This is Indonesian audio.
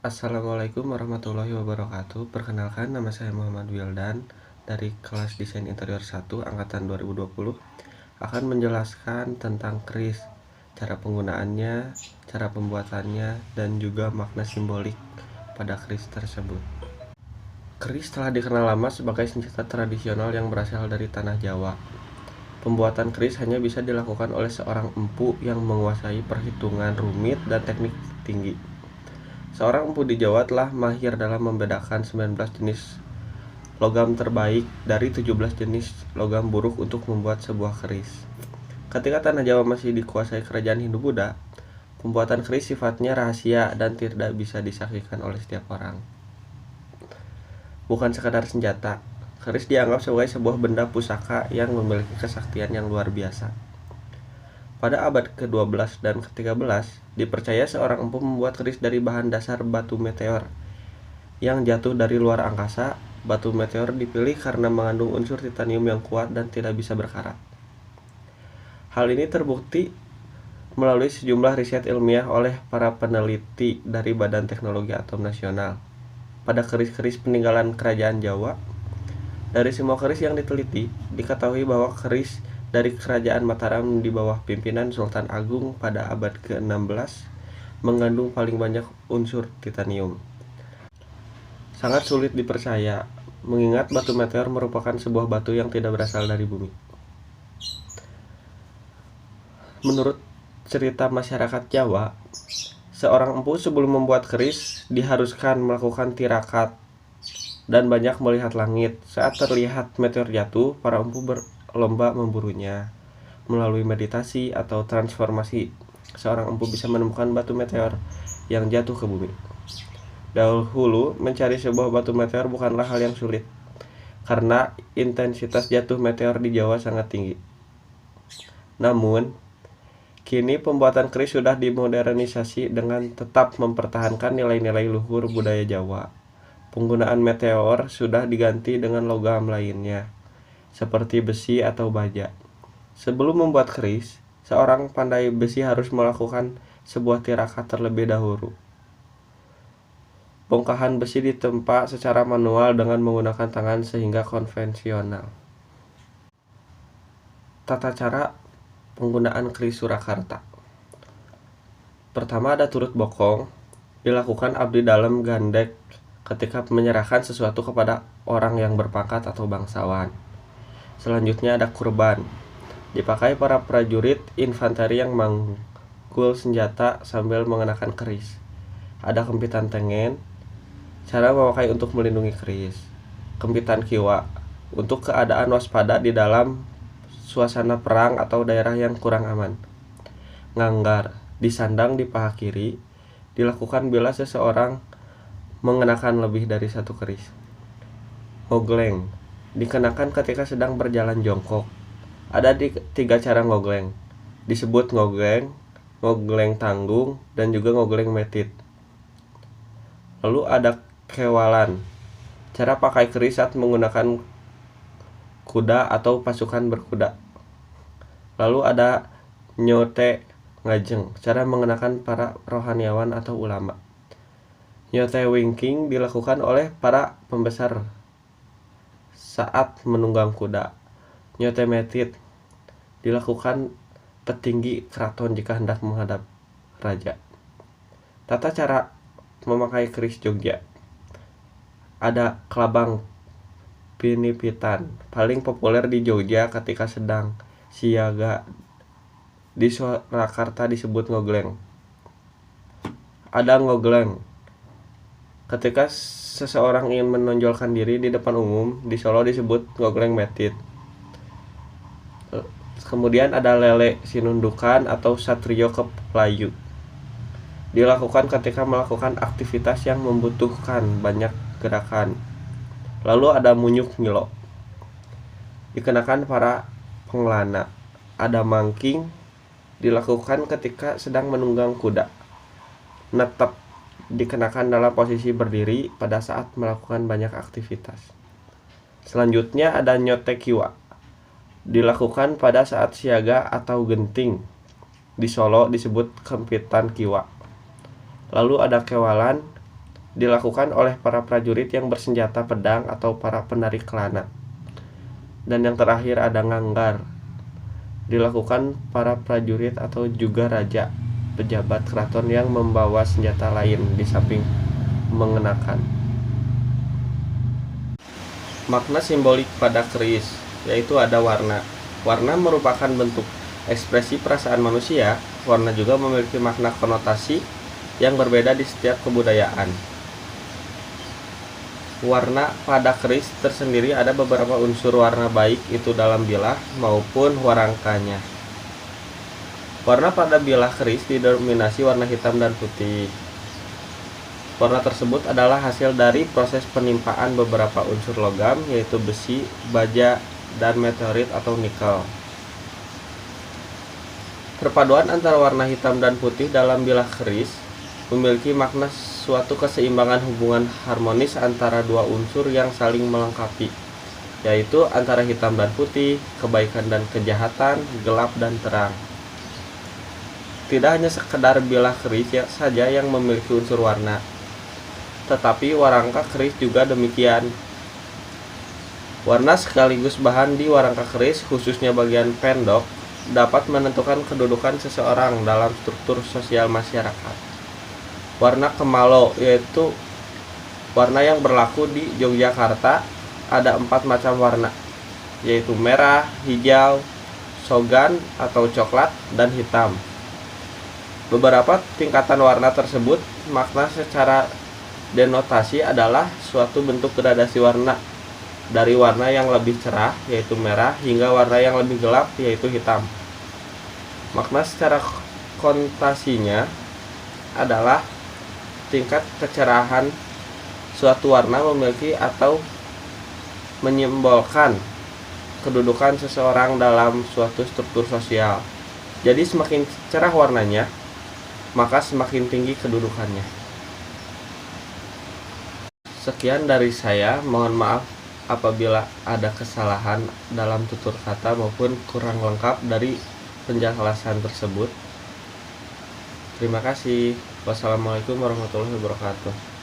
Assalamualaikum warahmatullahi wabarakatuh. Perkenalkan, nama saya Muhammad Wildan dari kelas Desain Interior 1 angkatan 2020 akan menjelaskan tentang keris, cara penggunaannya, cara pembuatannya, dan juga makna simbolik pada keris tersebut. Keris telah dikenal lama sebagai senjata tradisional yang berasal dari tanah Jawa. Pembuatan keris hanya bisa dilakukan oleh seorang empu yang menguasai perhitungan rumit dan teknik tinggi. Seorang empu di Jawa telah mahir dalam membedakan 19 jenis logam terbaik dari 17 jenis logam buruk untuk membuat sebuah keris. Ketika tanah Jawa masih dikuasai kerajaan Hindu-Buddha, pembuatan keris sifatnya rahasia dan tidak bisa disaksikan oleh setiap orang. Bukan sekadar senjata, keris dianggap sebagai sebuah benda pusaka yang memiliki kesaktian yang luar biasa. Pada abad ke-12 dan ke-13, dipercaya seorang empu membuat keris dari bahan dasar batu meteor yang jatuh dari luar angkasa. Batu meteor dipilih karena mengandung unsur titanium yang kuat dan tidak bisa berkarat. Hal ini terbukti melalui sejumlah riset ilmiah oleh para peneliti dari Badan Teknologi Atom Nasional. Pada keris-keris peninggalan kerajaan Jawa, dari semua keris yang diteliti, diketahui bahwa keris dari kerajaan Mataram di bawah pimpinan Sultan Agung pada abad ke-16 mengandung paling banyak unsur titanium. Sangat sulit dipercaya, mengingat batu meteor merupakan sebuah batu yang tidak berasal dari bumi. Menurut cerita masyarakat Jawa, seorang empu sebelum membuat keris diharuskan melakukan tirakat dan banyak melihat langit. Saat terlihat meteor jatuh, para empu berlomba memburunya. Melalui meditasi atau transformasi, seorang empu bisa menemukan batu meteor yang jatuh ke bumi. Dahulu, mencari sebuah batu meteor bukanlah hal yang sulit, karena intensitas jatuh meteor di Jawa sangat tinggi. Namun, kini pembuatan keris sudah dimodernisasi dengan tetap mempertahankan nilai-nilai luhur budaya Jawa. Penggunaan meteor sudah diganti dengan logam lainnya, seperti besi atau baja. Sebelum membuat keris, seorang pandai besi harus melakukan sebuah tirakat terlebih dahulu. Bongkahan besi ditempa secara manual dengan menggunakan tangan sehingga konvensional. Tata cara penggunaan keris Surakarta. Pertama ada turut bokong, dilakukan abdi dalam gandek ketika menyerahkan sesuatu kepada orang yang berpangkat atau bangsawan. Selanjutnya ada kurban, dipakai para prajurit infanteri yang manggul senjata sambil mengenakan keris. Ada kempitan tengen, cara memakai untuk melindungi keris. Kempitan kiwa, untuk keadaan waspada di dalam suasana perang atau daerah yang kurang aman. Nganggar, disandang di paha kiri, dilakukan bila seseorang mengenakan lebih dari satu keris. Ngogleng, dikenakan ketika sedang berjalan jongkok. Ada 3 cara ngogleng, disebut ngogleng, ngogleng tanggung, dan juga ngogleng metit. Lalu ada kewalan, cara pakai keris saat menggunakan kuda atau pasukan berkuda. Lalu ada nyote ngajeng, cara mengenakan para rohaniawan atau ulama. Nyote wingking dilakukan oleh para pembesar saat menunggang kuda. Nyote metit dilakukan petinggi keraton jika hendak menghadap raja. Tata cara memakai keris Jogja. Ada kelabang pinipitan, paling populer di Jogja ketika sedang siaga. Di Surakarta disebut ngogleng. Ada ngogleng, ketika seseorang ingin menonjolkan diri di depan umum. Di Solo disebut ngogleng metit. Kemudian ada lele sinundukan atau satrio keplayu, dilakukan ketika melakukan aktivitas yang membutuhkan banyak gerakan. Lalu ada munyuk ngilo, dikenakan para pengelana. Ada mangking, dilakukan ketika sedang menunggang kuda. Netep, dikenakan dalam posisi berdiri pada saat melakukan banyak aktivitas. Selanjutnya ada nyote kiwa, dilakukan pada saat siaga atau genting. Di Solo disebut kempitan kiwa. Lalu ada kewalan, dilakukan oleh para prajurit yang bersenjata pedang atau para penari kelana. Dan yang terakhir ada nganggar, dilakukan para prajurit atau juga raja, pejabat keraton yang membawa senjata lain di samping mengenakan. Makna simbolik pada keris, yaitu ada warna. Warna merupakan bentuk ekspresi perasaan manusia. Warna juga memiliki makna konotasi yang berbeda di setiap kebudayaan. Warna pada keris tersendiri ada beberapa unsur warna baik itu dalam bilah maupun warangkanya. Warna pada bilah keris didominasi warna hitam dan putih. Warna tersebut adalah hasil dari proses penimpaan beberapa unsur logam, yaitu besi, baja, dan meteorit atau nikel. Perpaduan antara warna hitam dan putih dalam bilah keris memiliki makna suatu keseimbangan hubungan harmonis antara dua unsur yang saling melengkapi, yaitu antara hitam dan putih, kebaikan dan kejahatan, gelap dan terang. Tidak hanya sekedar bilah keris saja yang memiliki unsur warna, tetapi warangka keris juga demikian. Warna sekaligus bahan di warangka keris, khususnya bagian pendok, dapat menentukan kedudukan seseorang dalam struktur sosial masyarakat. Warna kemalo, yaitu warna yang berlaku di Yogyakarta, ada 4 macam warna, yaitu merah, hijau, sogan atau coklat, dan hitam. Beberapa tingkatan warna tersebut, makna secara denotasi adalah suatu bentuk gradasi warna, dari warna yang lebih cerah, yaitu merah, hingga warna yang lebih gelap, yaitu hitam. Makna secara kontasinya adalah tingkat kecerahan suatu warna memiliki atau menyimbolkan kedudukan seseorang dalam suatu struktur sosial. Jadi semakin cerah warnanya, maka semakin tinggi kedudukannya. Sekian dari saya, mohon maaf apabila ada kesalahan dalam tutur kata maupun kurang lengkap dari penjelasan tersebut. Terima kasih. Wassalamualaikum warahmatullahi wabarakatuh.